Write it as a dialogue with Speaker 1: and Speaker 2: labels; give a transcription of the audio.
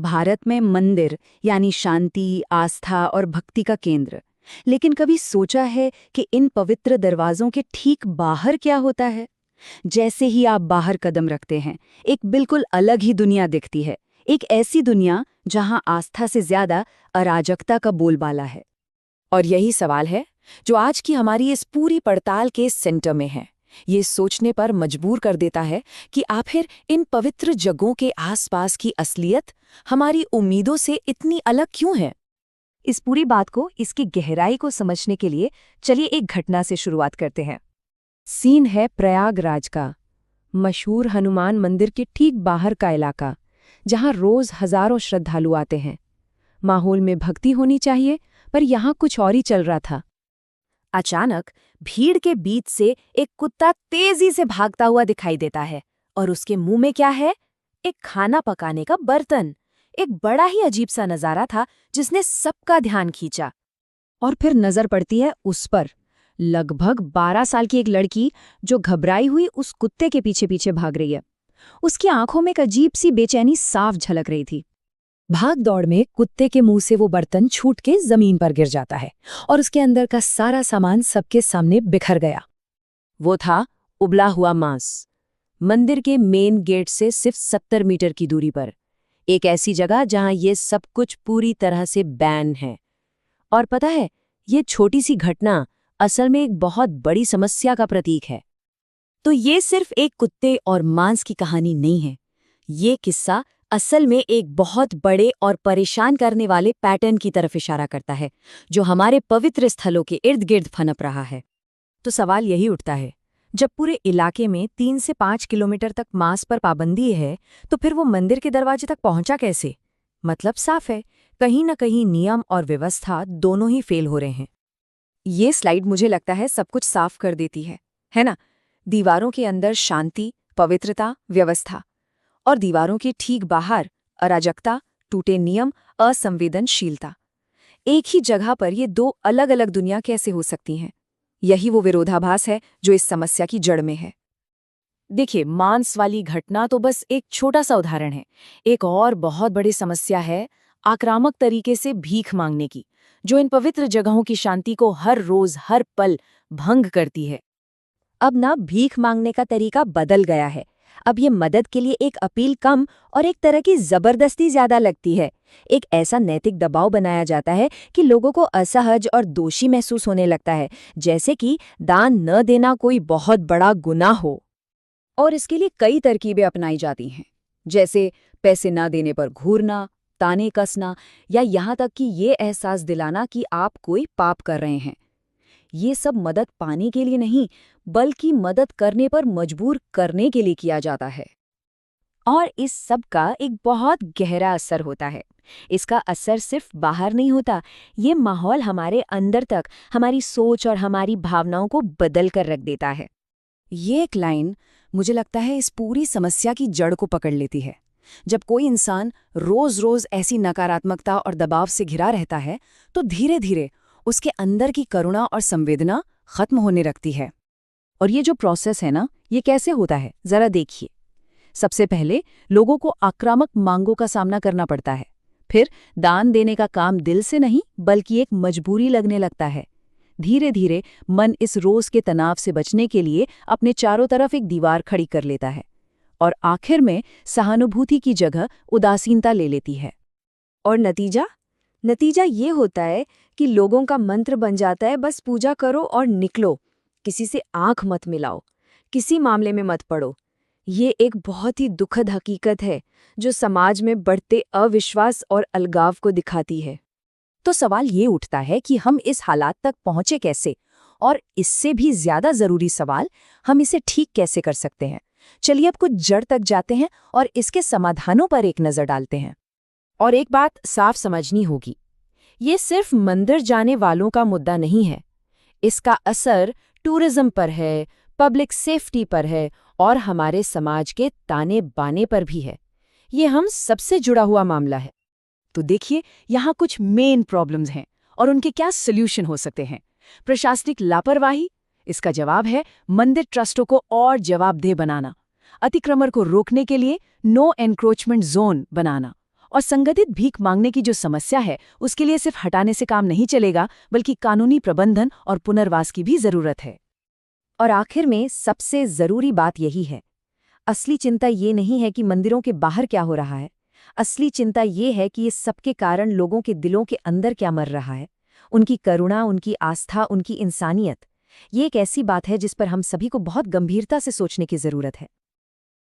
Speaker 1: भारत में मंदिर यानी शांति, आस्था और भक्ति का केंद्र। लेकिन कभी सोचा है कि इन पवित्र दरवाजों के ठीक बाहर क्या होता है? जैसे ही आप बाहर कदम रखते हैं, एक बिल्कुल अलग ही दुनिया दिखती है। एक ऐसी दुनिया जहां आस्था से ज्यादा अराजकता का बोलबाला है।
Speaker 2: और यही सवाल है जो आज की हमारी इस पूरी पड़ताल के सेंटर में है। ये सोचने पर मजबूर कर देता है कि आखिर इन पवित्र जगहों के आसपास की असलियत हमारी उम्मीदों से इतनी अलग क्यों है।
Speaker 3: इस पूरी बात को, इसकी गहराई को समझने के लिए चलिए एक घटना से शुरुआत करते हैं। सीन है प्रयागराज का, मशहूर हनुमान मंदिर के ठीक बाहर का इलाका, जहां रोज हजारों श्रद्धालु आते हैं। माहौल में भक्ति होनी चाहिए, पर यहाँ कुछ और ही चल रहा था।
Speaker 2: अचानक भीड़ के बीच से एक कुत्ता तेजी से भागता हुआ दिखाई देता है और उसके मुंह में क्या है? एक खाना पकाने का बर्तन। एक बड़ा ही अजीब सा नजारा था जिसने सबका ध्यान खींचा।
Speaker 3: और फिर नजर पड़ती है उस पर, लगभग 12 साल की एक लड़की जो घबराई हुई उस कुत्ते के पीछे पीछे भाग रही है। उसकी आंखों में एक अजीब सी बेचैनी साफ झलक रही थी। भाग दौड़ में कुत्ते के मुंह से वो बर्तन छूट के जमीन पर गिर जाता है और उसके अंदर का सारा सामान सबके सामने बिखर गया।
Speaker 2: वो था उबला हुआ मांस। मंदिर के मेन गेट से सिर्फ 70 मीटर की दूरी पर, एक ऐसी जगह जहां ये सब कुछ पूरी तरह से बैन है। और पता है, ये छोटी सी घटना असल में एक बहुत बड़ी समस्या का प्रतीक है। तो ये सिर्फ एक कुत्ते और मांस की कहानी नहीं है। ये किस्सा असल में एक बहुत बड़े और परेशान करने वाले पैटर्न की तरफ इशारा करता है, जो हमारे पवित्र स्थलों के इर्द गिर्द फनप रहा है। तो सवाल यही उठता है, जब पूरे इलाके में 3 से 5 किलोमीटर तक मांस पर पाबंदी है, तो फिर वो मंदिर के दरवाजे तक पहुंचा कैसे? मतलब साफ है, कहीं न कहीं नियम और व्यवस्था दोनों ही फेल हो रहे हैं। ये स्लाइड मुझे लगता है सब कुछ साफ कर देती है ना? दीवारों के अंदर शांति, पवित्रता, व्यवस्था, और दीवारों के ठीक बाहर अराजकता, टूटे नियम, असंवेदनशीलता। एक ही जगह पर ये दो अलग अलग दुनिया कैसे हो सकती हैं? यही वो विरोधाभास है जो इस समस्या की जड़ में है। देखिए, मांस वाली घटना तो बस एक छोटा सा उदाहरण है। एक और बहुत बड़ी समस्या है आक्रामक तरीके से भीख मांगने की, जो इन पवित्र जगहों की शांति को हर रोज हर पल भंग करती है।
Speaker 3: अब ना भीख मांगने का तरीका बदल गया है। अब ये मदद के लिए एक अपील कम और एक तरह की जबरदस्ती ज्यादा लगती है। एक ऐसा नैतिक दबाव बनाया जाता है कि लोगों को असहज और दोषी महसूस होने लगता है, जैसे कि दान न देना कोई बहुत बड़ा गुनाह हो।
Speaker 1: और इसके लिए कई तरकीबें अपनाई जाती हैं, जैसे पैसे ना देने पर घूरना, ताने कसना, या यहाँ तक कि ये एहसास दिलाना कि आप कोई पाप कर रहे हैं। ये सब मदद पाने के लिए नहीं, बल्कि मदद करने पर मजबूर करने के लिए किया जाता है।
Speaker 3: और इस सब का एक बहुत गहरा असर होता है। इसका असर सिर्फ बाहर नहीं होता, ये माहौल हमारे अंदर तक, हमारी सोच और हमारी भावनाओं को बदल कर रख देता है।
Speaker 2: ये एक लाइन मुझे लगता है इस पूरी समस्या की जड़ को पकड़ लेती है। जब कोई इंसान रोज रोज ऐसी नकारात्मकता और दबाव से घिरा रहता है, तो धीरे धीरे उसके अंदर की करुणा और संवेदना खत्म होने लगती है।
Speaker 3: और ये जो प्रोसेस है ना, ये कैसे होता है, जरा देखिए। सबसे पहले लोगों को आक्रामक मांगों का सामना करना पड़ता है। फिर दान देने का काम दिल से नहीं, बल्कि एक मजबूरी लगने लगता है। धीरे धीरे मन इस रोज के तनाव से बचने के लिए अपने चारों तरफ एक दीवार खड़ी कर लेता है, और आखिर में सहानुभूति की जगह उदासीनता ले लेती है।
Speaker 4: और नतीजा ये होता है कि लोगों का मंत्र बन जाता है, बस पूजा करो और निकलो, किसी से आंख मत मिलाओ, किसी मामले में मत पड़ो। ये एक बहुत ही दुखद हकीकत है जो समाज में बढ़ते अविश्वास और अलगाव को दिखाती है।
Speaker 3: तो सवाल ये उठता है कि हम इस हालात तक पहुंचे कैसे, और इससे भी ज्यादा जरूरी सवाल, हम इसे ठीक कैसे कर सकते हैं। चलिए अब कुछ जड़ तक जाते हैं और इसके समाधानों पर एक नजर डालते हैं।
Speaker 2: और एक बात साफ समझनी होगी, ये सिर्फ मंदिर जाने वालों का मुद्दा नहीं है। इसका असर टूरिज्म पर है, पब्लिक सेफ्टी पर है, और हमारे समाज के ताने बाने पर भी है। ये हम सबसे जुड़ा हुआ मामला है। तो देखिए, यहाँ कुछ मेन प्रॉब्लम्स हैं और उनके क्या सॉल्यूशन हो सकते हैं। प्रशासनिक लापरवाही, इसका जवाब है मंदिर ट्रस्टों को और जवाबदेह बनाना। अतिक्रमण को रोकने के लिए नो एनक्रोचमेंट जोन बनाना,
Speaker 3: और संगठित भीख मांगने की जो समस्या है उसके लिए सिर्फ हटाने से काम नहीं चलेगा, बल्कि कानूनी प्रबंधन और पुनर्वास की भी जरूरत है।
Speaker 1: और आखिर में सबसे जरूरी बात यही है, असली चिंता ये नहीं है कि मंदिरों के बाहर क्या हो रहा है, असली चिंता ये है कि इस सबके कारण लोगों के दिलों के अंदर क्या मर रहा है, उनकी करुणा, उनकी आस्था, उनकी इंसानियत। ये एक ऐसी बात है जिस पर हम सभी को बहुत गंभीरता से सोचने की जरूरत है।